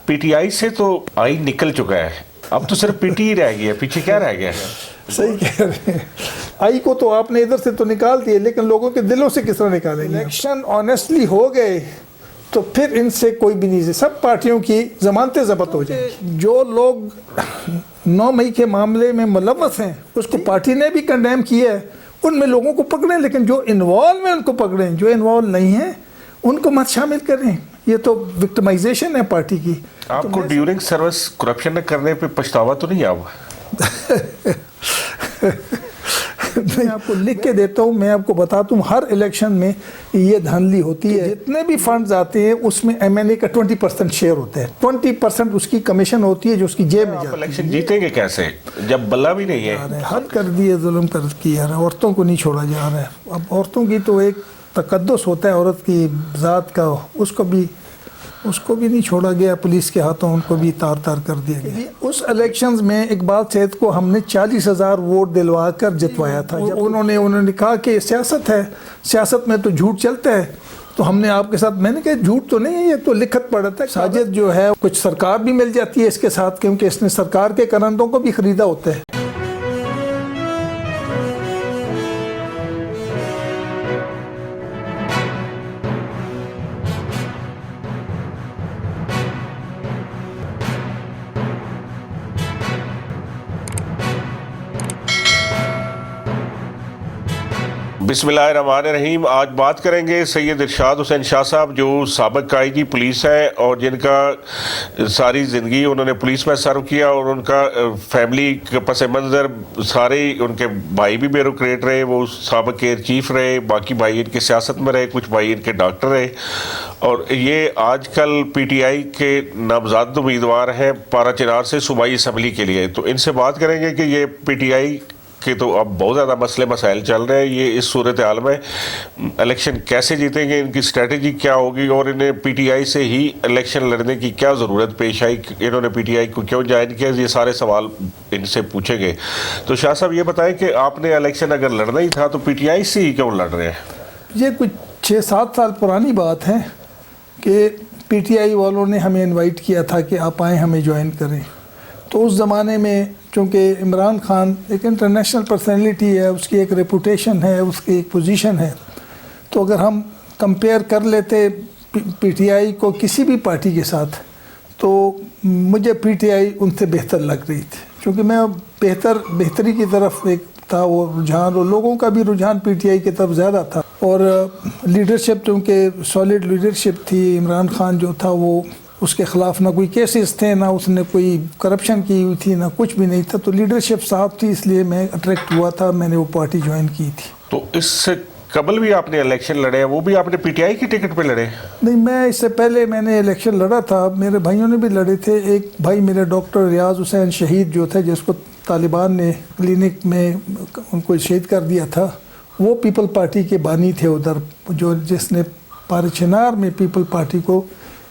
P T I سے تو آئی نکل چکا ہے، اب تو صرف پی ٹی ہی رہ گیا، پیچھے کیا رہ گیا؟ صحیح کہہ رہے ہیں، آئی کو تو آپ نے ادھر سے تو نکال دیے، لیکن لوگوں کے دلوں سے کس طرح نکالیں گے؟ الیکشن آنیسٹلی ہو گئے تو پھر ان سے کوئی بھی نہیں، سب پارٹیوں کی ضمانتیں ضبط ہو جائیں۔ جو لوگ 9 مئی کے معاملے میں ملوث ہیں اس کو پارٹی نے بھی کنڈیم کیا ہے، ان میں لوگوں کو پکڑیں، لیکن جو انوالو ہیں ان کو پکڑیں، جو انوالو نہیں ہیں ان کو مت شامل کریں۔ یہ تو وکٹمائزیشن ہے پارٹی کی۔ آپ کو ڈیورنگ سروس کرپشن نہ کرنے پہ پچھتاوا تو نہیں آوا؟ میں آپ کو لکھ کے دیتا ہوں، میں آپ کو بتاتا ہوں، ہر الیکشن میں یہ دھاندلی ہوتی ہے۔ جتنے بھی فنڈز آتے ہیں اس میں ایم این اے کا 20% شیئر ہوتا ہے، 20% اس کی کمیشن ہوتی ہے جو اس کی جیب میں جاتی ہے۔ آپ الیکشن جیتیں گے کیسے جب بلا بھی نہیں ہے؟ حد کر دیے ظلم کر کیا رہا ہے، عورتوں کو نہیں چھوڑا جا رہا ہے۔ اب عورتوں کی تو ایک تقدس ہوتا ہے عورت کی ذات کا، اس کو بھی نہیں چھوڑا گیا، پولیس کے ہاتھوں ان کو بھی تار تار کر دیا گیا۔ اس الیکشنز میں اقبال سید کو ہم نے 40,000 ووٹ دلوا کر جتوایا تھا۔ جب انہوں نے کہا کہ سیاست ہے، سیاست میں تو جھوٹ چلتا ہے، تو ہم نے آپ کے ساتھ، میں نے کہا جھوٹ تو نہیں ہے، یہ تو لکھت پڑھتا ہے۔ ساجد جو ہے کچھ سرکار بھی مل جاتی ہے اس کے ساتھ، کیونکہ اس نے سرکار کے کنندوں کو بھی خریدا ہوتا ہے۔ بسم اللہ الرحمن الرحیم۔ آج بات کریں گے سید ارشاد حسین شاہ صاحب، جو سابق آئی جی پولیس ہیں اور جن کا ساری زندگی انہوں نے پولیس میں سرو کیا، اور ان کا فیملی کے پس منظر سارے ان کے بھائی بھی بیوروکریٹ رہے، وہ سابق ایئر چیف رہے، باقی بھائی ان کے سیاست میں رہے، کچھ بھائی ان کے ڈاکٹر رہے، اور یہ آج کل پی ٹی آئی کے نامزد امیدوار ہیں پارا چنار سے صوبائی اسمبلی کے لیے۔ تو ان سے بات کریں گے کہ یہ پی ٹی آئی کہ تو اب بہت زیادہ مسئلے مسائل چل رہے ہیں، یہ اس صورتحال میں الیکشن کیسے جیتیں گے، ان کی اسٹریٹجی کیا ہوگی، اور انہیں پی ٹی آئی سے ہی الیکشن لڑنے کی کیا ضرورت پیش آئی، انہوں نے پی ٹی آئی کو کیوں جوائن کیا، یہ سارے سوال ان سے پوچھیں گے۔ تو شاہ صاحب یہ بتائیں کہ آپ نے الیکشن اگر لڑنا ہی تھا تو پی ٹی آئی سے ہی کیوں لڑ رہے ہیں؟ یہ کچھ 6-7 سال پرانی بات ہے کہ پی ٹی آئی والوں نے ہمیں انوائٹ کیا تھا کہ آپ آئیں ہمیں جوائن کریں۔ تو اس زمانے میں چونکہ عمران خان ایک انٹرنیشنل پرسنالٹی ہے، اس کی ایک ریپوٹیشن ہے، اس کی ایک پوزیشن ہے، تو اگر ہم کمپیئر کر لیتے پی ٹی آئی کو کسی بھی پارٹی کے ساتھ تو مجھے پی ٹی آئی ان سے بہتر لگ رہی تھی، کیونکہ میں بہتری کی طرف ایک تھا وہ رجحان، اور لوگوں کا بھی رجحان پی ٹی آئی کی طرف زیادہ تھا، اور لیڈرشپ چونکہ سالڈ لیڈرشپ تھی۔ عمران خان جو تھا وہ اس کے خلاف نہ کوئی کیسز تھے، نہ اس نے کوئی کرپشن کی ہوئی تھی، نہ کچھ بھی نہیں تھا، تو لیڈرشپ صاحب تھی، اس لیے میں اٹریکٹ ہوا تھا، میں نے وہ پارٹی جوائن کی تھی۔ تو اس سے قبل بھی آپ نے الیکشن لڑے ہیں، وہ بھی آپ نے پی ٹی آئی کی ٹکٹ پہ لڑے؟ نہیں، میں اس سے پہلے میں نے الیکشن لڑا تھا، میرے بھائیوں نے بھی لڑے تھے۔ ایک بھائی میرے ڈاکٹر ریاض حسین شہید جو تھے، جس کو طالبان نے کلینک میں ان کو شہید کر دیا تھا، وہ پیپل پارٹی کے بانی تھے ادھر، جس نے پارا چنار میں پیپل پارٹی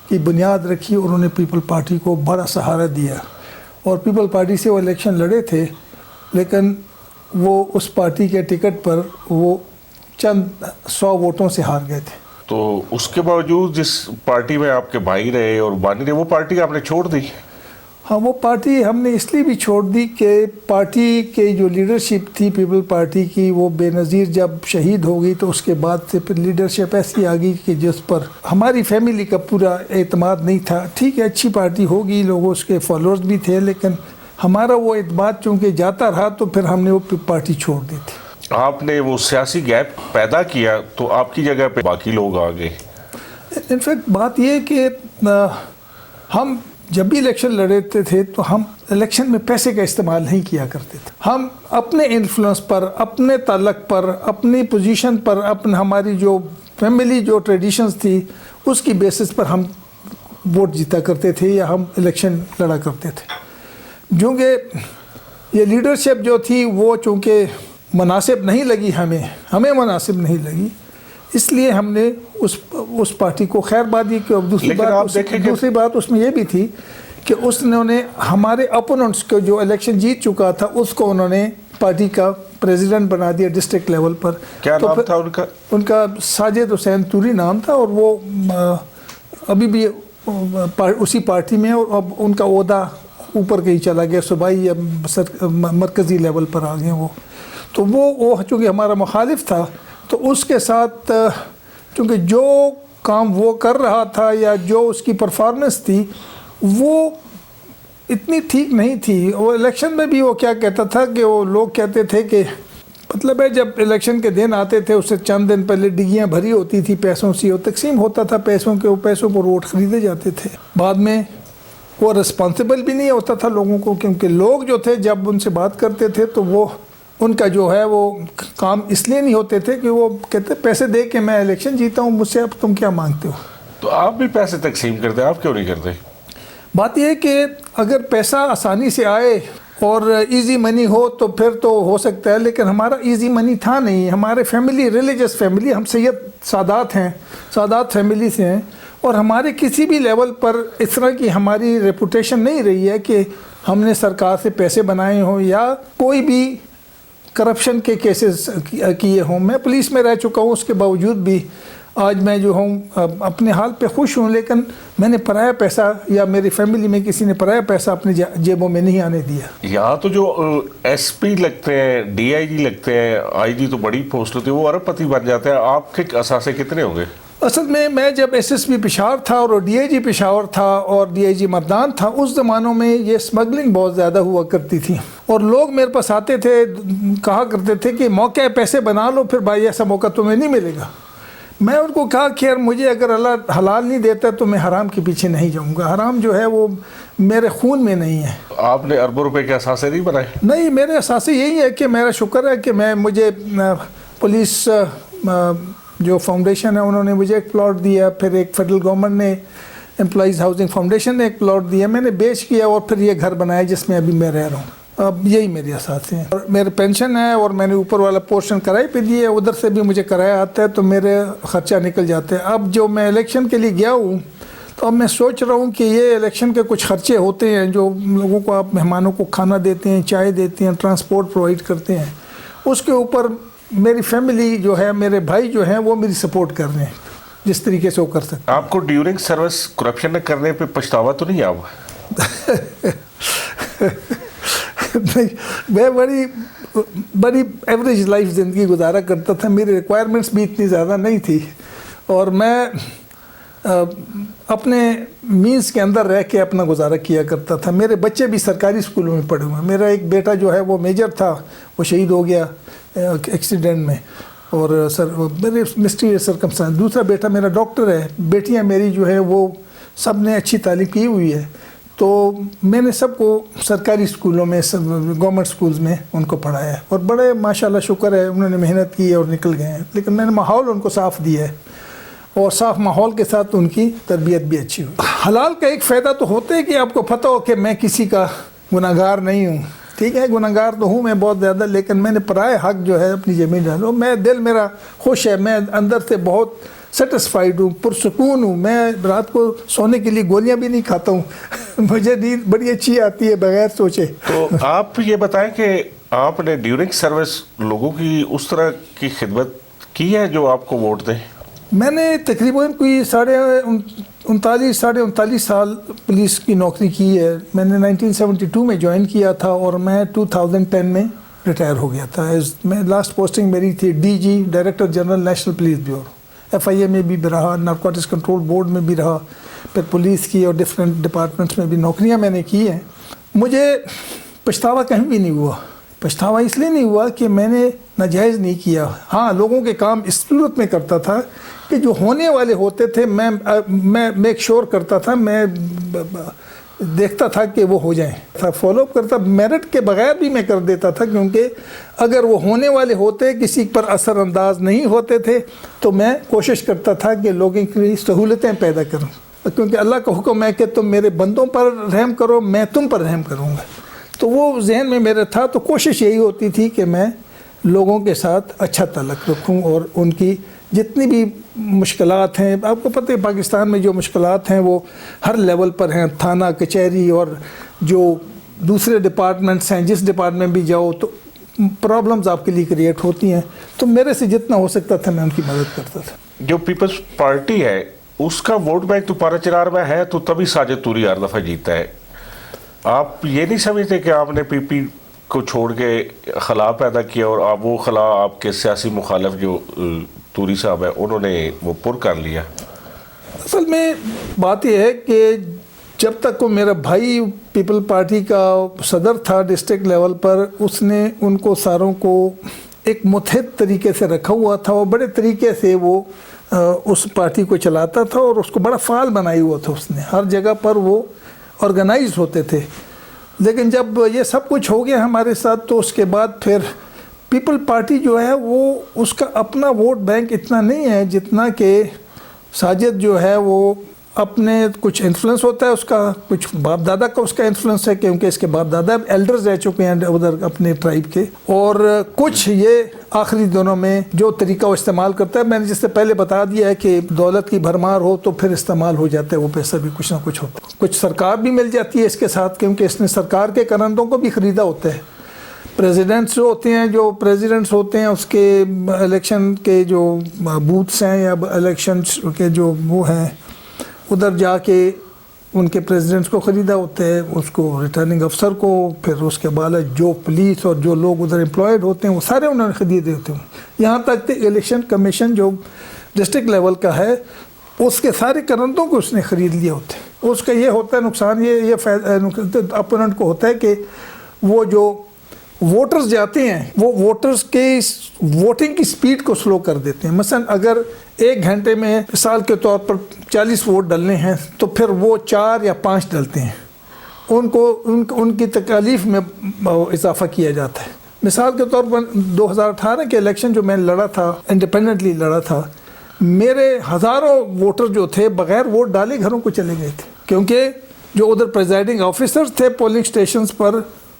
کی بنیاد رکھی، اور انہوں نے پیپل پارٹی کو بڑا سہارا دیا، اور پیپل پارٹی سے وہ الیکشن لڑے تھے، لیکن وہ اس پارٹی کے ٹکٹ پر وہ چند 100 ووٹوں سے ہار گئے تھے۔ تو اس کے باوجود جس پارٹی میں آپ کے بھائی رہے اور بانی رہے، وہ پارٹی آپ نے چھوڑ دی؟ ہاں، وہ پارٹی ہم نے اس لیے بھی چھوڑ دی کہ پارٹی کے جو لیڈرشپ تھی پیپل پارٹی کی، وہ بے نظیر جب شہید ہو گئی تو اس کے بعد سے پھر لیڈرشپ ایسی آ گئی کہ جس پر ہماری فیملی کا پورا اعتماد نہیں تھا۔ ٹھیک ہے، اچھی پارٹی ہوگی، لوگوں اس کے فالوورز بھی تھے، لیکن ہمارا وہ اعتماد چونکہ جاتا رہا تو پھر ہم نے وہ پارٹی چھوڑ دی تھی۔ آپ نے وہ سیاسی گیپ پیدا کیا تو آپ کی جگہ پہ باقی لوگ آ گئے۔ انفیکٹ بات یہ کہ ہم جب بھی الیکشن لڑتے تھے تو ہم الیکشن میں پیسے کا استعمال نہیں کیا کرتے تھے، ہم اپنے انفلوئنس پر، اپنے تعلق پر، اپنی پوزیشن پر، ہماری جو فیملی جو ٹریڈیشنز تھی اس کی بیسس پر ہم ووٹ جیتا کرتے تھے یا ہم الیکشن لڑا کرتے تھے۔ چونکہ یہ لیڈرشپ جو تھی وہ چونکہ مناسب نہیں لگی، ہمیں مناسب نہیں لگی، اس لیے ہم نے اس پارٹی کو، خیر بات یہ کہ دوسری بات اس میں یہ بھی تھی کہ اس نے ہمارے اپوننٹس کو جو الیکشن جیت چکا تھا اس کو انہوں نے پارٹی کا پریزیڈنٹ بنا دیا ڈسٹرکٹ لیول پر۔ کیا نام تھا ان کا؟ ان کا ساجد حسین توری نام تھا، اور وہ ابھی بھی اسی پارٹی میں، اور اب ان کا عہدہ اوپر کہیں چلا گیا، صوبائی یا مرکزی لیول پر آ گئے وہ. تو وہ چونکہ ہمارا مخالف تھا، تو اس کے ساتھ چونکہ جو کام وہ کر رہا تھا یا جو اس کی پرفارمنس تھی وہ اتنی ٹھیک نہیں تھی. وہ الیکشن میں بھی وہ کیا کہتا تھا کہ وہ لوگ کہتے تھے کہ مطلب ہے جب الیکشن کے دن آتے تھے اس سے چند دن پہلے ڈگیاں بھری ہوتی تھی پیسوں سے، اور تقسیم ہوتا تھا پیسوں کے، وہ پیسوں پر ووٹ خریدے جاتے تھے. بعد میں وہ رسپانسبل بھی نہیں ہوتا تھا لوگوں کو، کیونکہ لوگ جو تھے جب ان سے بات کرتے تھے تو وہ ان کا جو ہے وہ کام اس لیے نہیں ہوتے تھے کہ وہ کہتے پیسے دے کے میں الیکشن جیتا ہوں، مجھ سے اب تم کیا مانگتے ہو. تو آپ بھی پیسے تقسیم کرتے ہیں، آپ کیوں نہیں کرتے؟ بات یہ ہے کہ اگر پیسہ آسانی سے آئے اور ایزی منی ہو تو پھر تو ہو سکتا ہے، لیکن ہمارا ایزی منی تھا نہیں. ہمارے فیملی ریلیجس فیملی، ہم سید سادات ہیں، سادات فیملی سے ہیں، اور ہمارے کسی بھی لیول پر اس طرح کی ہماری ریپوٹیشن نہیں رہی ہے کہ ہم نے سرکار سے پیسے بنائے ہوں یا کوئی بھی کرپشن کے کیسز کیے ہوں. میں پولیس میں رہ چکا ہوں، اس کے باوجود بھی آج میں جو ہوں اپنے حال پہ خوش ہوں، لیکن میں نے پرایا پیسہ یا میری فیملی میں کسی نے پرایا پیسہ اپنی جیبوں میں نہیں آنے دیا. یہاں تو جو ایس پی لگتے ہیں، ڈی آئی جی لگتے ہیں، آئی جی تو بڑی پوسٹ ہوتی ہے، وہ ارب پتی بن جاتے ہیں. آپ کے اثاثے کتنے ہوں گے؟ اصل میں جب ایس ایس پی پشاور تھا اور ڈی آئی جی پشاور تھا اور ڈی آئی جی مردان تھا، اس زمانوں میں یہ اسمگلنگ بہت زیادہ ہوا کرتی تھی، اور لوگ میرے پاس آتے تھے، کہا کرتے تھے کہ موقع ہے پیسے بنا لو، پھر بھائی ایسا موقع تمہیں نہیں ملے گا. میں ان کو کہا کہ یار مجھے اگر اللہ حلال نہیں دیتا تو میں حرام کے پیچھے نہیں جاؤں گا. حرام جو ہے وہ میرے خون میں نہیں ہے. آپ نے اربوں روپے کے اثاثے نہیں بنائے؟ نہیں، میرے اثاثے یہی ہے کہ میرا شکر ہے کہ مجھے پولیس جو فاؤنڈیشن ہے انہوں نے مجھے ایک پلاٹ دیا، پھر ایک فیڈرل گورنمنٹ نے امپلائیز ہاؤسنگ فاؤنڈیشن نے ایک پلاٹ دیا، میں نے بیچ کیا اور پھر یہ گھر بنایا جس میں ابھی میں رہ رہا ہوں. اب یہی میرے اثاثے ہیں. اور میرے پینشن ہے اور میں نے اوپر والا پورشن کرائے پہ دیے، ادھر سے بھی مجھے کرایہ آتا ہے تو میرے خرچہ نکل جاتے ہیں. اب جو میں الیکشن کے لیے گیا ہوں تو اب میں سوچ رہا ہوں کہ یہ الیکشن کے کچھ خرچے ہوتے ہیں جو لوگوں کو آپ مہمانوں کو کھانا دیتے ہیں، چائے دیتے ہیں، ٹرانسپورٹ پرووائڈ کرتے ہیں، اس کے اوپر میری فیملی جو ہے، میرے بھائی جو ہیں وہ میری سپورٹ کر رہے ہیں جس طریقے سے وہ کر سکتے ہیں. آپ کو ڈیورنگ سروس کرپشن نہ کرنے پہ پچھتاوا تو نہیں آپ؟ نہیں، میں بڑی ایوریج لائف زندگی گزارا کرتا تھا. میری ریکوائرمنٹس بھی اتنی زیادہ نہیں تھی اور میں اپنے مینس کے اندر رہ کے اپنا گزارا کیا کرتا تھا. میرے بچے بھی سرکاری اسکولوں میں پڑھے ہوئے ہیں. میرا ایک بیٹا جو ہے وہ میجر تھا، وہ شہید ہو گیا ایکسیڈنٹ میں، اور میرے مسٹریس سرکمسٹانس. دوسرا بیٹا میرا ڈاکٹر ہے. بیٹیاں میری جو ہے وہ سب نے اچھی تعلیم کی ہوئی ہے. تو میں نے سب کو سرکاری اسکولوں میں، گورنمنٹ اسکولز میں ان کو پڑھایا ہے، اور بڑے ماشاءاللہ شکر ہے انہوں نے محنت کی اور نکل گئے ہیں. لیکن میں نے ماحول ان کو صاف دیا ہے، اور صاف ماحول کے ساتھ ان کی تربیت بھی اچھی ہوئی. حلال کا ایک فائدہ تو ہوتا ہے کہ آپ کو پتہ ہو کہ میں کسی کا گناہگار نہیں ہوں. ٹھیک ہے، گناہگار تو ہوں میں بہت زیادہ، لیکن میں نے پرائے حق جو ہے اپنی زمین ڈالو. میں دل میرا خوش ہے، میں اندر سے بہت سیٹسفائیڈ ہوں، پرسکون ہوں. میں رات کو سونے کے لیے گولیاں بھی نہیں کھاتا ہوں. مجھے نیند بڑی اچھی آتی ہے بغیر سوچے. تو آپ یہ بتائیں کہ آپ نے ڈیورنگ سروس لوگوں کی اس طرح کی خدمت کی ہے جو آپ کو ووٹ دیں؟ میں نے تقریباً کوئی 39 سال پولیس کی نوکری کی ہے. میں نے 1972 میں جوائن کیا تھا اور میں 2010 میں ریٹائر ہو گیا تھا. میں لاسٹ پوسٹنگ میری تھی D G, director general national police bureau. F I A میں بھی رہا، نارکوٹکس کنٹرول بورڈ میں بھی رہا، پھر پولیس کی اور ڈفرینٹ ڈپارٹمنٹس میں بھی نوکریاں میں نے کی ہیں. مجھے پچھتاوا کہیں بھی نہیں ہوا. پچھتاوا اس لیے نہیں ہوا کہ میں نے ناجائز نہیں کیا. ہاں، لوگوں کے کام اس صورت میں کرتا تھا کہ جو ہونے والے ہوتے تھے میں میک شور کرتا تھا، میں دیکھتا تھا کہ وہ ہو جائیں، فالو اپ کرتا. میرٹ کے بغیر بھی میں کر دیتا تھا، کیونکہ اگر وہ ہونے والے ہوتے، کسی پر اثر انداز نہیں ہوتے تھے، تو میں کوشش کرتا تھا کہ لوگوں کے لیے سہولتیں پیدا کروں. کیونکہ اللہ کا حکم ہے کہ تم میرے بندوں پر رحم کرو، میں تم پر رحم کروں گا. تو وہ ذہن میں میرے تھا. تو کوشش یہی ہوتی تھی کہ میں لوگوں کے ساتھ اچھا تعلق رکھوں اور ان کی جتنی بھی مشکلات ہیں، آپ کو پتہ ہے پاکستان میں جو مشکلات ہیں وہ ہر لیول پر ہیں، تھانہ، کچہری اور جو دوسرے ڈپارٹمنٹس ہیں، جس ڈپارٹمنٹ بھی جاؤ تو پرابلمز آپ کے لیے کریٹ ہوتی ہیں. تو میرے سے جتنا ہو سکتا تھا میں ان کی مدد کرتا تھا. جو پیپلز پارٹی ہے اس کا ووٹ بینک تو پارا چنار میں ہے تو تبھی ساجد توری ہر دفعہ جیتا ہے. آپ یہ نہیں سمجھتے کہ آپ نے پی پی کو چھوڑ کے خلا پیدا کیا اور آپ وہ خلا آپ کے سیاسی مخالف جو توری صاحب ہیں انہوں نے وہ پر کر لیا؟ اصل میں بات یہ ہے کہ جب تک وہ میرا بھائی پیپل پارٹی کا صدر تھا ڈسٹرکٹ لیول پر، اس نے ان کو ساروں کو ایک متحد طریقے سے رکھا ہوا تھا اور بڑے طریقے سے وہ اس پارٹی کو چلاتا تھا اور اس کو بڑا فعال بنائی ہوا تھا. اس نے ہر جگہ پر وہ آرگنائز ہوتے تھے. لیکن جب یہ سب کچھ ہو گیا ہمارے ساتھ تو اس کے بعد پھر پیپل پارٹی جو ہے وہ اس کا اپنا ووٹ بینک اتنا نہیں ہے جتنا کہ ساجد جو ہے وہ اپنے کچھ انفلوئنس ہوتا ہے اس کا، کچھ باپ دادا کا اس کا انفلوئنس ہے کیونکہ اس کے باپ دادا ایلڈرز رہ چکے ہیں ادھر اپنے ٹرائب کے، اور کچھ یہ آخری دنوں میں جو طریقہ وہ استعمال کرتا ہے، میں نے جس سے پہلے بتا دیا ہے کہ دولت کی بھرمار ہو تو پھر استعمال ہو جاتا ہے وہ پیسہ بھی کچھ نہ کچھ ہوتا ہے. کچھ سرکار بھی مل جاتی ہے اس کے ساتھ کیونکہ اس نے سرکار کے کرندوں کو بھی خریدا ہوتا ہے. پریزیڈنٹس پریزیڈنٹس ہوتے ہیں اس کے الیکشن کے جو بوتھس ہیں یا الیکشنس کے جو وہ ہیں ادھر جا کے ان کے پریزیڈنٹس کو خریدا ہوتا ہے، اس کو ریٹرننگ افسر کو، پھر اس کے بعد جو پولیس اور جو لوگ ادھر امپلائڈ ہوتے ہیں وہ سارے انہوں نے خریدے ہوتے ہیں. یہاں تک کہ الیکشن کمیشن جو ڈسٹرکٹ لیول کا ہے اس کے سارے کرندوں کو اس نے خرید لیے ہوتے ہیں. اس کا یہ ہوتا ہے نقصان، یہ اپوننٹ کو ہوتا ہے کہ وہ جو ووٹرز جاتے ہیں وہ ووٹرز کے ووٹنگ کی سپیڈ کو سلو کر دیتے ہیں. مثلا اگر 1 گھنٹے میں مثال کے طور پر 40 ووٹ ڈلنے ہیں تو پھر وہ 4 یا 5 ڈلتے ہیں، ان کی تکالیف میں اضافہ کیا جاتا ہے. مثال کے طور پر 2018 کے الیکشن جو میں لڑا تھا، انڈیپینڈنٹلی لڑا تھا، میرے ہزاروں ووٹر جو تھے بغیر ووٹ ڈالے گھروں کو چلے گئے تھے کیونکہ جو ادھر پریزائڈنگ آفیسرز تھے پولنگ سٹیشنز پر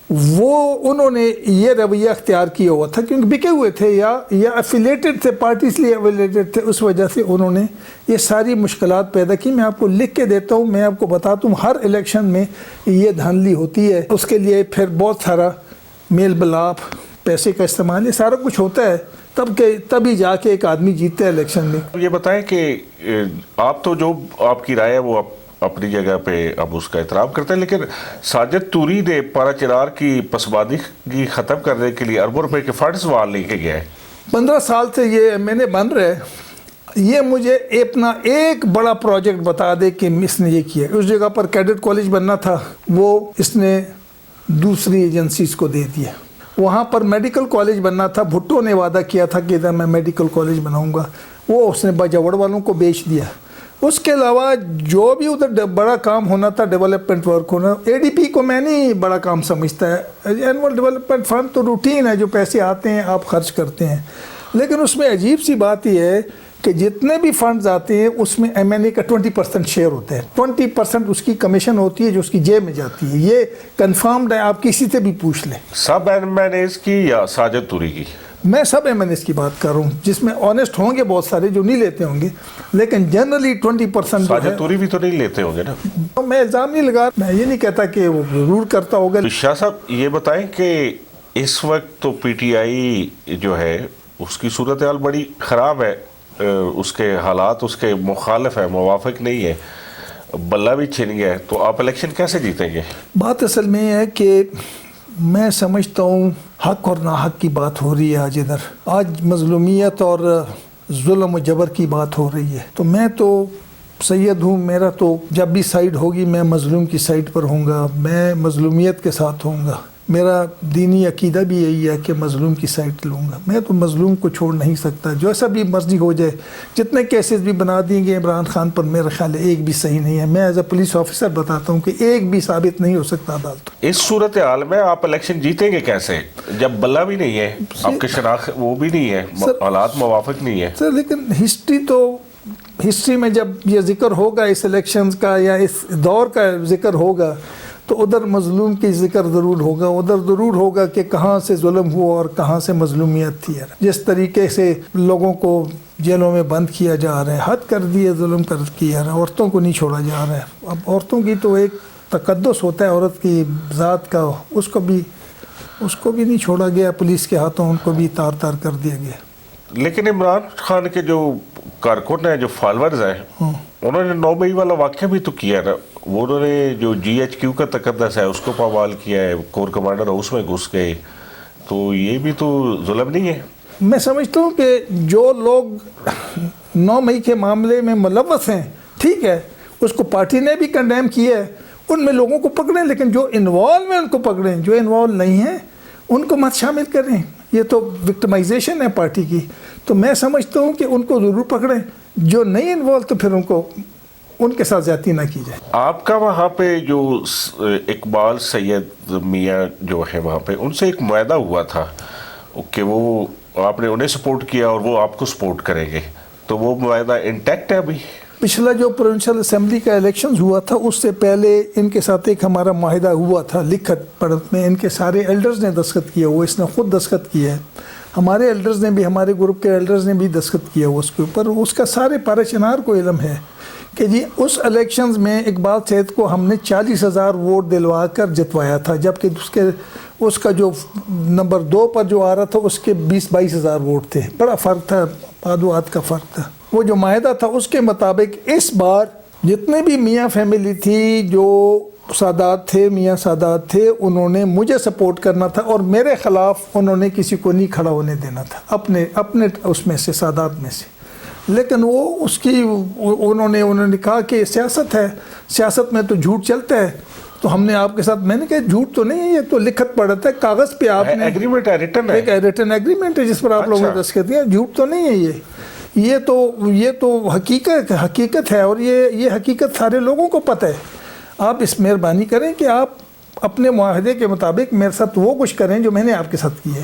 وہ انہوں نے یہ رویہ اختیار کیا ہوا تھا کیونکہ بکے ہوئے تھے یا افیلیٹڈ تھے، پارٹیز لیے افیلیٹڈ تھے، اس وجہ سے انہوں نے یہ ساری مشکلات پیدا کی. میں آپ کو لکھ کے دیتا ہوں، میں آپ کو بتاتا ہوں ہر الیکشن میں یہ دھاندلی ہوتی ہے. اس کے لیے پھر بہت سارا میل ملاپ، پیسے کا استعمال، یہ سارا کچھ ہوتا ہے تبھی جا کے ایک آدمی جیتتا ہے الیکشن میں. یہ بتائیں کہ آپ تو جو آپ کی رائے ہے وہ اپنی جگہ پہ اب اس کا احترام کرتے ہیں، لیکن ساجد توری نے پارا چنار کی پسماندگی ختم کرنے کے لیے اربوں روپے کے فنڈز وہاں لے کے گیا ہے. 15 سال سے یہ میں نے بن رہے، یہ مجھے اپنا ایک بڑا پروجیکٹ بتا دے کہ اس نے یہ کیا. اس جگہ پر کیڈٹ کالج بننا تھا، وہ اس نے دوسری ایجنسیز کو دے دیا. وہاں پر میڈیکل کالج بننا تھا، بھٹو نے وعدہ کیا تھا کہ میں میڈیکل کالج بناؤں گا، وہ اس نے باجوڑ والوں کو بیچ دیا. اس کے علاوہ جو بھی ادھر بڑا کام ہونا تھا، ڈیولپمنٹ ورک ہونا، اے ڈی پی کو میں نہیں بڑا کام سمجھتا ہے. اینول ڈیولپمنٹ فنڈ تو روٹین ہے، جو پیسے آتے ہیں آپ خرچ کرتے ہیں. لیکن اس میں عجیب سی بات یہ ہے کہ جتنے بھی فنڈز آتے ہیں اس میں ایم این اے کا 20% شیئر ہوتا ہے. 20% اس کی کمیشن ہوتی ہے جو اس کی جیب میں جاتی ہے. یہ کنفرمڈ ہے، آپ کسی سے بھی پوچھ لیں. سب ایم این ایز کی یا ساجد توری کی؟ میں سب ایم این ایس کی بات کر رہا ہوں، جس میں آنیسٹ ہوں گے بہت سارے جو نہیں لیتے ہوں گے، لیکن جنرلی 20% ساجد توری بھی تو نہیں لیتے ہوں گے نا. میں الزام نہیں لگا، میں یہ نہیں کہتا کہ وہ ضرور کرتا ہوگا. شاہ صاحب یہ بتائیں کہ اس وقت تو پی ٹی آئی جو ہے اس کی صورتحال بڑی خراب ہے، اس کے حالات اس کے مخالف ہیں، موافق نہیں ہے، بلہ بھی چھن گیا ہے، تو آپ الیکشن کیسے جیتیں گے؟ بات اصل میں یہ ہے کہ میں سمجھتا ہوں حق اور ناحق کی بات ہو رہی ہے آج مظلومیت اور ظلم و جبر کی بات ہو رہی ہے. تو میں تو سید ہوں، میرا تو جب بھی سائیڈ ہوگی میں مظلوم کی سائیڈ پر ہوں گا، میں مظلومیت کے ساتھ ہوں گا. میرا دینی عقیدہ بھی یہی ہے کہ مظلوم کی سائڈ لوں گا. میں تو مظلوم کو چھوڑ نہیں سکتا، جو ایسا بھی مرضی ہو جائے. جتنے کیسز بھی بنا دیں گے عمران خان پر، میرا خیال ہے ایک بھی صحیح نہیں ہے. میں ایز اے پولیس آفیسر بتاتا ہوں کہ ایک بھی ثابت نہیں ہو سکتا عدالت. اس صورتحال میں آپ الیکشن جیتیں گے کیسے جب بلہ بھی نہیں ہے، آپ کے شناخت وہ بھی نہیں ہے، حالات موافق نہیں ہے؟ سر لیکن ہسٹری میں جب یہ ذکر ہوگا اس الیکشنز کا یا اس دور کا ذکر ہوگا تو ادھر مظلوم کی ذکر ضرور ہوگا. ادھر ضرور ہوگا کہ کہاں سے ظلم ہوا اور کہاں سے مظلومیت تھی. جس طریقے سے لوگوں کو جیلوں میں بند کیا جا رہا ہے، حد کر دیے ظلم کیا رہا ہے، عورتوں کو نہیں چھوڑا جا رہا ہے. اب عورتوں کی تو ایک تقدس ہوتا ہے عورت کی ذات کا، اس کو بھی نہیں چھوڑا گیا، پولیس کے ہاتھوں ان کو بھی تار کر دیا گیا. لیکن عمران خان کے جو کارکن ہیں، جو فالورز ہیں، انہوں نے 9 مئی والا واقعہ بھی تو کیا نا, وہ انہوں نے جو GHQ کا تقدس ہے اس کو پامال کیا ہے, کور کمانڈر ہاؤس میں گھس گئے, تو یہ بھی تو ظلم نہیں ہے؟ میں سمجھتا ہوں کہ جو لوگ 9 مئی کے معاملے میں ملوث ہیں, ٹھیک ہے, اس کو پارٹی نے بھی کنڈیم کیا ہے, ان میں لوگوں کو پکڑیں, لیکن جو انوالو ہیں ان کو پکڑیں, جو انوالو نہیں ہیں ان کو مت شامل کریں. یہ تو وکٹمائزیشن ہے پارٹی کی. تو میں سمجھتا ہوں کہ ان کو ضرور پکڑیں, جو نہیں انوالو تو پھر ان کے ساتھ زیادتی نہ کی جائے. آپ کا وہاں پہ جو اقبال سید میاں جو ہے وہاں پہ, ان سے ایک معاہدہ ہوا تھا کہ وہ آپ نے انہیں سپورٹ کیا اور وہ آپ کو سپورٹ کریں گے, تو وہ معاہدہ انٹیکٹ ہے ابھی؟ پچھلا جو پروونشل اسمبلی کا الیکشنز ہوا تھا اس سے پہلے ان کے ساتھ ایک ہمارا معاہدہ ہوا تھا لکھت پڑھت میں, ان کے سارے ایلڈرز نے دستخط کیا ہوا, اس نے خود دستخط کیا ہے, ہمارے ایلڈرز نے بھی, ہمارے گروپ کے ایلڈرز نے بھی دستخط کیا ہوا اس کے اوپر. اس کا سارے پارہ چنار کو علم ہے کہ جی اس الیکشنز میں اقبال سید کو ہم نے 40,000 ووٹ دلوا کر جتوایا تھا, جبکہ اس کا جو نمبر 2 پر جو آ رہا تھا اس کے 20-22,000 ووٹ تھے. بڑا فرق تھا, آدھ کا فرق تھا. وہ جو معاہدہ تھا اس کے مطابق اس بار جتنے بھی میاں فیملی تھی, جو سادات تھے, میاں سادات تھے, انہوں نے مجھے سپورٹ کرنا تھا اور میرے خلاف انہوں نے کسی کو نہیں کھڑا ہونے دینا تھا اپنے اس میں سے, سادات میں سے. لیکن وہ انہوں نے کہا کہ سیاست ہے, سیاست میں تو جھوٹ چلتا ہے, تو ہم نے آپ کے ساتھ, میں نے کہا جھوٹ تو نہیں ہے, یہ تو لکھت پڑھت ہے, کاغذ پہ آپ نے ایگریمنٹ ہے, ریٹن ایگریمنٹ ہے جس پر آپ لوگوں نے دستخط کیا, جھوٹ تو نہیں ہے یہ تو حقیقت ہے, اور یہ حقیقت سارے لوگوں کو پتہ ہے. آپ اس مہربانی کریں کہ آپ اپنے معاہدے کے مطابق میرے ساتھ وہ کچھ کریں جو میں نے آپ کے ساتھ کیے.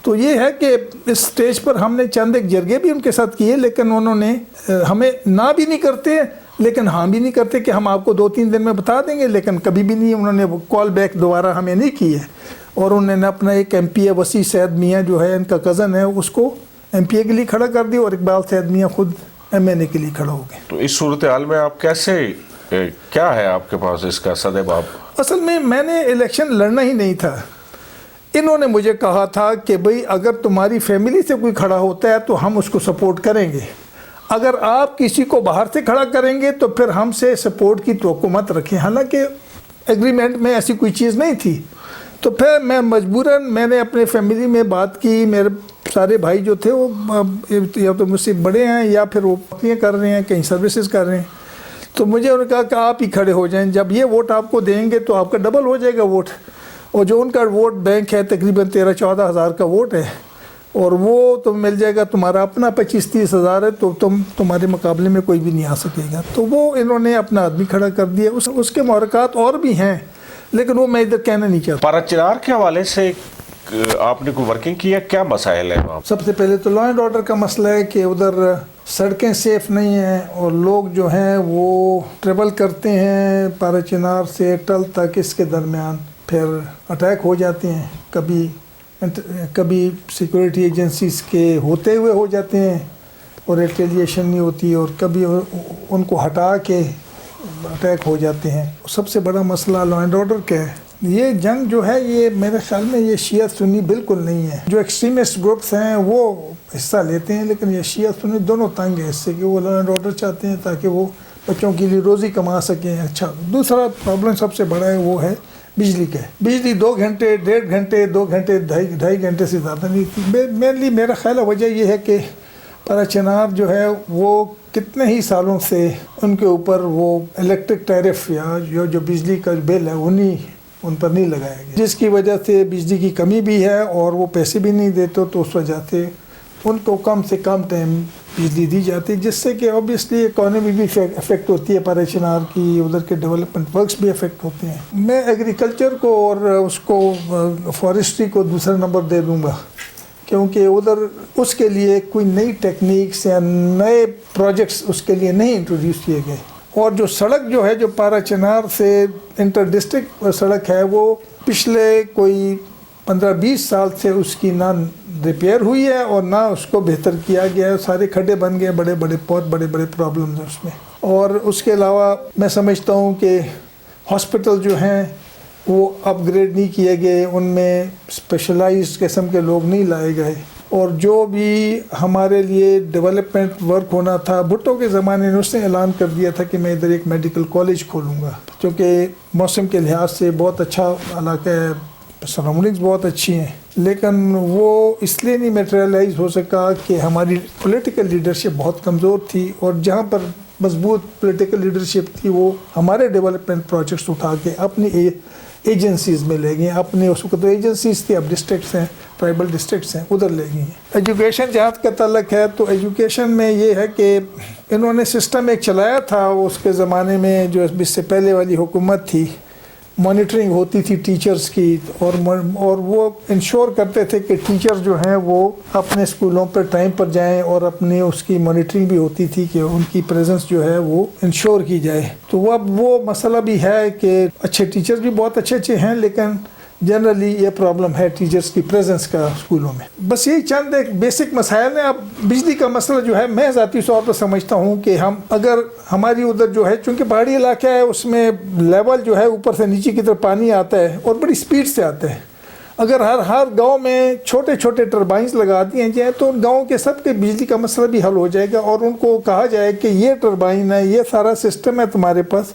تو یہ ہے کہ اس سٹیج پر ہم نے چند ایک جرگے بھی ان کے ساتھ کیے, لیکن انہوں نے ہمیں نہ بھی نہیں کرتے لیکن ہاں بھی نہیں کرتے کہ ہم آپ کو 2-3 دن میں بتا دیں گے, لیکن کبھی بھی نہیں انہوں نے کال بیک دوبارہ ہمیں نہیں کی ہے. اور انہوں نے اپنا ایک MP وسیع سید میاں جو ہے ان کا کزن ہے, اس کو MP کے لیے کھڑا کر دیا, اور اقبال سید میاں خود MNA کے لیے کھڑا ہو گئے. تو اس صورتحال میں آپ کیسے, کیا ہے آپ کے پاس اس کا سدباب؟ اصل میں نے الیکشن لڑنا ہی نہیں تھا. انہوں نے مجھے کہا تھا کہ بھئی اگر تمہاری فیملی سے کوئی کھڑا ہوتا ہے تو ہم اس کو سپورٹ کریں گے, اگر آپ کسی کو باہر سے کھڑا کریں گے تو پھر ہم سے سپورٹ کی توقع مت رکھیں. حالانکہ ایگریمنٹ میں ایسی کوئی چیز نہیں تھی. تو پھر میں مجبوراً میں نے اپنے فیملی میں بات کی. میرے سارے بھائی جو تھے وہ یا تو مجھ سے بڑے ہیں یا پھر وہ نوکریاں کر رہے ہیں, کہیں سروسز کر رہے ہیں. تو مجھے انہوں نے کہا کہ آپ ہی کھڑے ہو جائیں, جب یہ ووٹ آپ کو دیں گے تو آپ کا ڈبل ہو جائے گا ووٹ. اور جو ان کا ووٹ بینک ہے تقریباً 13-14 ہزار کا ووٹ ہے, اور وہ تو مل جائے گا, تمہارا اپنا 25-30 ہزار ہے, تو تمہارے مقابلے میں کوئی بھی نہیں آ سکے گا. تو وہ انہوں نے اپنا آدمی کھڑا کر دیا. اس کے محرکات اور بھی ہیں لیکن وہ میں ادھر کہنا نہیں چاہتا. پارہ چنار کے حوالے سے آپ نے کوئی ورکنگ کیا, کیا مسائل ہیں وہاں؟ سب سے پہلے تو لا اینڈ آرڈر کا مسئلہ ہے کہ ادھر سڑکیں سیف نہیں ہیں, اور لوگ جو ہیں وہ ٹریول کرتے ہیں پارہ چنار سے ٹل تک, اس کے درمیان پھر اٹیک ہو جاتے ہیں. کبھی سیکورٹی ایجنسیز کے ہوتے ہوئے ہو جاتے ہیں اور ریٹیلیشن نہیں ہوتی, اور کبھی ان کو ہٹا کے اٹیک ہو جاتے ہیں. سب سے بڑا مسئلہ لا اینڈ آرڈر کا ہے. یہ جنگ جو ہے یہ میرے خیال میں یہ شیعہ سنی بالکل نہیں ہے. جو ایکسٹریمسٹ گروپس ہیں وہ حصہ لیتے ہیں, لیکن یہ شیعہ سنی دونوں تنگ ہیں اس سے کہ وہ لا اینڈ آرڈر چاہتے ہیں تاکہ وہ بچوں کے لیے روزی کما سکیں. اچھا, دوسرا پرابلم سب سے بڑا ہے وہ ہے بجلی کا. بجلی 2 گھنٹے 1.5 گھنٹے 2 گھنٹے 2.5 گھنٹے سے زیادہ نہیں تھی. مینلی میرا خیال ہے وجہ یہ ہے کہ پارہ چنار جو ہے وہ کتنے ہی سالوں سے ان کے اوپر وہ الیکٹرک ٹیرف یا جو بجلی کا بل ہے ان پر نہیں لگایا گیا, جس کی وجہ سے بجلی کی کمی بھی ہے اور وہ پیسے بھی نہیں دیتے. تو اس وجہ سے ان کو کم سے کم ٹائم بجلی دی جاتی, جس سے کہ اوبیسلی اکانومی بھی افیکٹ ہوتی ہے پارہ چنار کی, ادھر کے ڈیولپمنٹ ورکس بھی افیکٹ ہوتے ہیں. میں ایگریکلچر کو اور اس کو فارسٹری کو دوسرا نمبر دے دوں گا, کیونکہ ادھر اس کے لیے کوئی نئی ٹیکنیکس یا نئے پروجیکٹس اس کے لیے نہیں انٹروڈیوس کیے گئے. اور جو سڑک جو ہے جو پارہ چنار سے انٹر ڈسٹرکٹ سڑک ہے وہ پچھلے کوئی 15-20 سال سے اس کی نہ ریپیئر ہوئی ہے اور نہ اس کو بہتر کیا گیا ہے. سارے کھڈے بن گئے, بہت بڑے پرابلمز ہیں اس میں. اور اس کے علاوہ میں سمجھتا ہوں کہ ہاسپٹل جو ہیں وہ اپ گریڈ نہیں کیے گئے, ان میں اسپیشلائزڈ قسم کے لوگ نہیں لائے گئے, اور جو بھی ہمارے لیے ڈیولپمنٹ ورک ہونا تھا، بھٹو کے زمانے میں اس نے اعلان کر دیا تھا کہ میں ادھر ایک میڈیکل کالج کھولوں گا، کیونکہ موسم کے لحاظ سے بہت اچھا علاقہ ہے، سراؤنڈنگز بہت اچھی ہیں، لیکن وہ اس لیے نہیں میٹریلائز ہو سکا کہ ہماری پولیٹیکل لیڈرشپ بہت کمزور تھی، اور جہاں پر مضبوط پولیٹیکل لیڈرشپ تھی وہ ہمارے ڈیولپمنٹ پروجیکٹس اٹھا کے اپنی ایجنسیز میں لے گئے، اپنے اس وقت تو ایجنسیز تھی، اب ڈسٹرکٹس ہیں، ٹرائبل ڈسٹرکٹس ہیں، ادھر لے گئے ہیں۔ ایجوکیشن جہاں کا تعلق ہے تو ایجوکیشن میں یہ ہے کہ انہوں نے سسٹم ایک چلایا تھا اس کے زمانے میں، جو اس سے پہلے والی حکومت تھی، مانیٹرنگ ہوتی تھی ٹیچرز کی، اور وہ انشور کرتے تھے کہ ٹیچر جو ہیں وہ اپنے اسکولوں پر ٹائم پر جائیں، اور اپنے اس کی مانیٹرنگ بھی ہوتی تھی کہ ان کی پریزنس جو ہے وہ انشور کی جائے۔ تو اب وہ مسئلہ بھی ہے کہ اچھے ٹیچرز بھی بہت اچھے ہیں، لیکن جنرلی یہ پرابلم ہے ٹیچرز کی پریزنس کا اسکولوں میں۔ بس یہی چند ایک بیسک مسائل ہیں۔ اب بجلی کا مسئلہ جو ہے میں ذاتی طور پر سمجھتا ہوں کہ ہم اگر ہماری ادھر جو ہے، چونکہ پہاڑی علاقہ ہے، اس میں لیول جو ہے اوپر سے نیچے کی طرف پانی آتا ہے اور بڑی سپیڈ سے آتا ہے، اگر ہر گاؤں میں چھوٹے چھوٹے ٹربائنز لگا دیے جائیں تو ان گاؤں کے سب کے بجلی کا مسئلہ بھی حل ہو جائے گا، اور ان کو کہا جائے کہ یہ ٹربائن ہے، یہ سارا سسٹم ہے تمہارے پاس،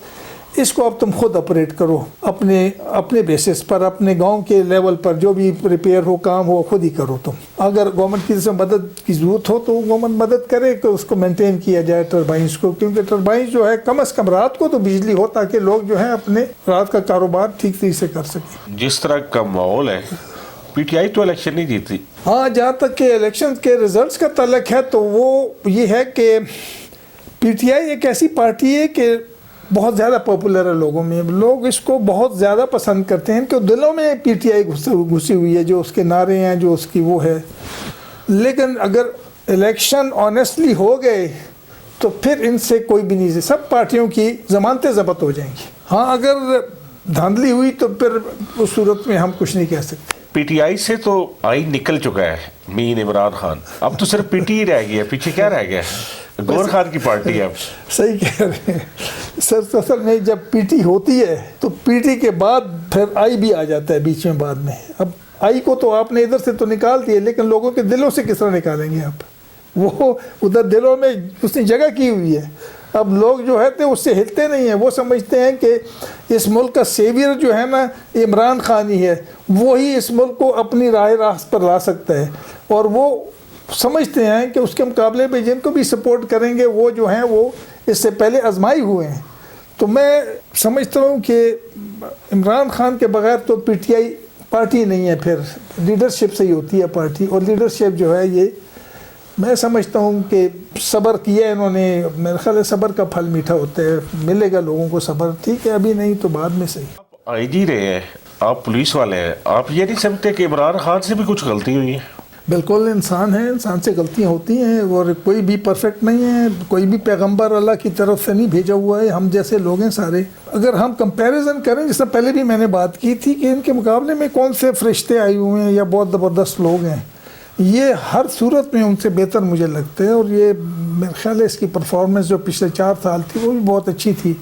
اس کو اب تم خود آپریٹ کرو، اپنے بیسس پر، اپنے گاؤں کے لیول پر جو بھی ریپیئر ہو، کام ہو، خود ہی کرو تم۔ اگر گورنمنٹ کی طرف سے مدد کی ضرورت ہو تو گورنمنٹ مدد کرے کہ اس کو مینٹین کیا جائے ٹربائنس کو، کیونکہ ٹربائنس جو ہے کم از کم رات کو تو بجلی ہو تاکہ لوگ جو ہیں اپنے رات کا کاروبار ٹھیک طریقے سے کر سکیں۔ جس طرح کا ماحول ہے، پی ٹی آئی تو الیکشن نہیں جیتی۔ ہاں، جہاں تک کہ الیکشن کے ریزلٹس کا تعلق ہے تو وہ یہ ہے کہ پی ٹی آئی ایک ایسی پارٹی ہے کہ بہت زیادہ پاپولر ہے لوگوں میں، لوگ اس کو بہت زیادہ پسند کرتے ہیں، کہ دلوں میں پی ٹی آئی گھسی ہوئی ہے، جو اس کے نعرے ہیں، جو اس کی وہ ہے۔ لیکن اگر الیکشن آنیسٹلی ہو گئے تو پھر ان سے کوئی بھی نہیں، سب پارٹیوں کی ضمانتیں ضبط ہو جائیں گی۔ ہاں، اگر دھاندلی ہوئی تو پھر اس صورت میں ہم کچھ نہیں کہہ سکتے۔ پی ٹی آئی سے تو آئی نکل چکا ہے مین عمران خان، اب تو صرف پی ٹی ہی رہ گیا، پیچھے کیا رہ گیا؟ گور خان کی پارٹی ہے اب۔ صحیح کہہ رہے ہیں سر، اصل میں جب پی ٹی ہوتی ہے تو پی ٹی کے بعد پھر آئی بھی آ جاتا ہے بیچ میں بعد میں۔ اب آئی کو تو آپ نے ادھر سے تو نکال دیا، لیکن لوگوں کے دلوں سے کس طرح نکالیں گے آپ؟ وہ ادھر دلوں میں اس نے جگہ کی ہوئی ہے، اب لوگ جو ہے تو اس سے ہلتے نہیں ہیں، وہ سمجھتے ہیں کہ اس ملک کا سیویئر جو ہے نا عمران خان ہی ہے، وہی اس ملک کو اپنی راست پر لا سکتا ہے، اور وہ سمجھتے ہیں کہ اس کے مقابلے میں جن کو بھی سپورٹ کریں گے وہ جو ہیں وہ اس سے پہلے آزمائی ہوئے ہیں۔ تو میں سمجھتا ہوں کہ عمران خان کے بغیر تو پی ٹی آئی پارٹی نہیں ہے، پھر لیڈرشپ سے ہی ہوتی ہے پارٹی، اور لیڈرشپ جو ہے یہ میں سمجھتا ہوں کہ صبر کیا انہوں نے، میرے خیال ہے صبر کا پھل میٹھا ہوتا ہے، ملے گا لوگوں کو صبر، ٹھیک ہے ابھی نہیں تو بعد میں صحیح۔ آپ آئی جی رہے ہیں، آپ پولیس والے ہیں، آپ یہ نہیں سمجھتے کہ عمران خان سے بھی کچھ غلطی ہوئی ہے؟ بالکل، انسان ہے، انسان سے غلطیاں ہوتی ہیں، اور کوئی بھی پرفیکٹ نہیں ہے، کوئی بھی پیغمبر اللہ کی طرف سے نہیں بھیجا ہوا ہے، ہم جیسے لوگ ہیں سارے۔ اگر ہم کمپیریزن کریں، جس سے پہلے بھی میں نے بات کی تھی کہ ان کے مقابلے میں کون سے فرشتے آئے ہوئے ہیں یا بہت زبردست لوگ ہیں، یہ ہر صورت میں ان سے بہتر مجھے لگتے ہیں، اور یہ میرے خیال ہے اس کی پرفارمنس جو پچھلے 4 سال تھی وہ بھی بہت اچھی تھی،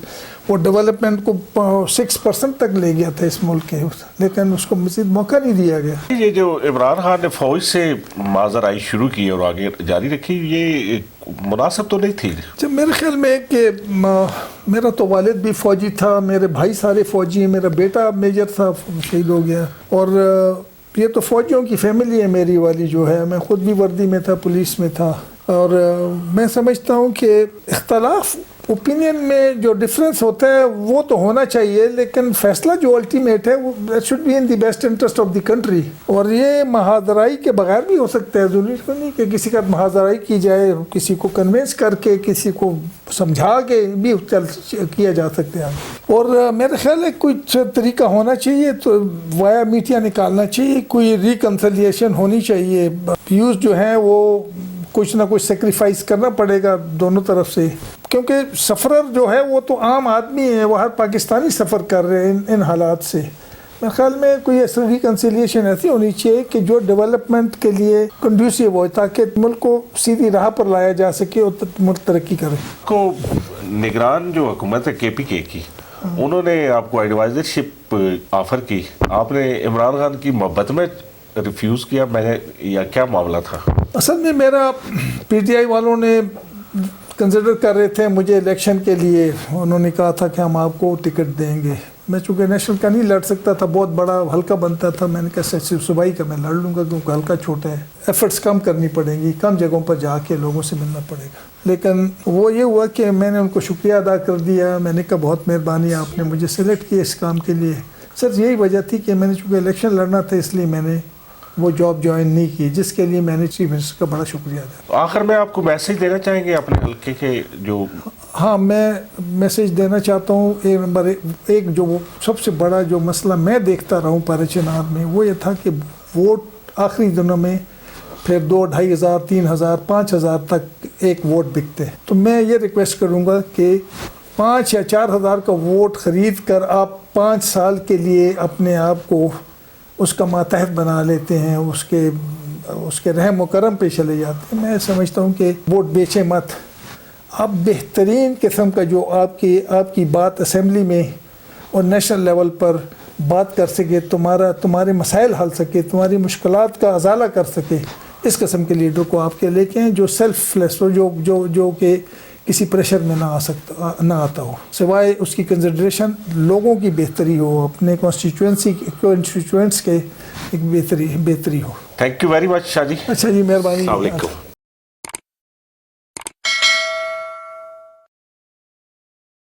وہ ڈیولپمنٹ کو 6% تک لے گیا تھا اس ملک کے، لیکن اس کو مزید موقع نہیں دیا گیا۔ یہ جو عمران خان نے فوج سے ماضرائی شروع کی اور آگے جاری رکھی، یہ مناسب تو نہیں تھی؟ جب میرے خیال میں کہ میرا تو والد بھی فوجی تھا، میرے بھائی سارے فوجی ہیں، میرا بیٹا میجر تھا، شہید ہو گیا، اور یہ تو فوجیوں کی فیملی ہے میری والی جو ہے، میں خود بھی وردی میں تھا، پولیس میں تھا، اور میں سمجھتا ہوں کہ اختلاف اوپینین میں جو ڈفرینس ہوتا ہے وہ تو ہونا چاہیے، لیکن فیصلہ جو الٹیمیٹ ہے وہ should be in the best interest of the country, اور یہ محاذرائی کے بغیر بھی ہو سکتا ہے، ضروری نہیں کہ کسی کا محاذرائی کی جائے، کسی کو کنونس کر کے، کسی کو سمجھا کے بھی کیا جا سکتا ہے، اور میرے خیال ہے کچھ طریقہ ہونا چاہیے، تو وایا میڈیا نکالنا چاہیے، کوئی ریکنسلیشن ہونی چاہیے، یوز جو ہیں وہ کچھ نہ کچھ سیکریفائس کرنا پڑے گا دونوں طرف سے، کیونکہ سفرر جو ہے وہ تو عام آدمی ہے، وہ ہر پاکستانی سفر کر رہے ہیں ان حالات سے۔ میرے خیال میں کوئی ایسا ریکنسیلیشن ایسی ہونی چاہیے کہ جو ڈیولپمنٹ کے لیے کنڈیوسیو ہو، تاکہ ملک کو سیدھی راہ پر لایا جا سکے اور ملک ترقی کرے۔ کو نگران جو حکومت ہے کے پی کے کی، انہوں نے آپ کو ایڈوائزر شپ آفر کی، آپ نے عمران خان کی محبت میں ریفیوز کیا میں نے, یا کیا معاملہ تھا؟ اصل میں میرا پی ٹی آئی والوں نے کنسیڈر کر رہے تھے مجھے الیکشن کے لیے, انہوں نے کہا تھا کہ ہم آپ کو ٹکٹ دیں گے. میں چونکہ نیشنل کا نہیں لڑ سکتا تھا, بہت بڑا حلقہ بنتا تھا, میں نے کہا صوبائی کا میں لڑ لوں گا کیونکہ حلقہ چھوٹا ہے, ایفرٹس کم کرنی پڑیں گی, کم جگہوں پر جا کے لوگوں سے ملنا پڑے گا. لیکن وہ یہ ہوا کہ میں نے ان کو شکریہ ادا کر دیا, میں نے کہا بہت مہربانی آپ نے مجھے سلیکٹ کیا اس کام کے لیے. سر یہی وجہ تھی کہ میں نے چونکہ الیکشن لڑنا تھا اس لیے میں نے وہ جاب جوائن نہیں کی, جس کے لیے میں نے چیف منسٹر کا بڑا شکریہ ادا. آخر میں آپ کو میسیج دینا چاہیں گے اپنے حلقے کے جو؟ ہاں میں میسیج دینا چاہتا ہوں. نمبر ایک جو سب سے بڑا جو مسئلہ میں دیکھتا رہا ہوں پارے چنار میں وہ یہ تھا کہ ووٹ آخری دنوں میں پھر 2-2.5 ہزار 3 ہزار 5 ہزار تک ایک ووٹ بکتے. تو میں یہ ریکویسٹ کروں گا کہ 5 یا 4 ہزار کا ووٹ خرید کر آپ 5 سال کے لیے اپنے آپ کو اس کا ماتحت بنا لیتے ہیں, اس کے رحم و کرم پہ چلے جاتے ہیں. میں سمجھتا ہوں کہ ووٹ بیچے مت, آپ بہترین قسم کا جو آپ کی بات اسمبلی میں اور نیشنل لیول پر بات کر سکے, تمہارے مسائل حل سکے, تمہاری مشکلات کا ازالہ کر سکے, اس قسم کے لیڈر کو آپ کے لے کے ہیں جو سیلف لیس ہو, جو کہ کسی پریشر میں نہ آتا ہو, سوائے اس کی کنسیڈریشن لوگوں کی بہتری ہو, اپنے کانسٹیچوئنٹس کے ایک بہتری ہو. تھینک یو ویری مچ شاہ جی. اچھا جی, مہربانی. السلام علیکم.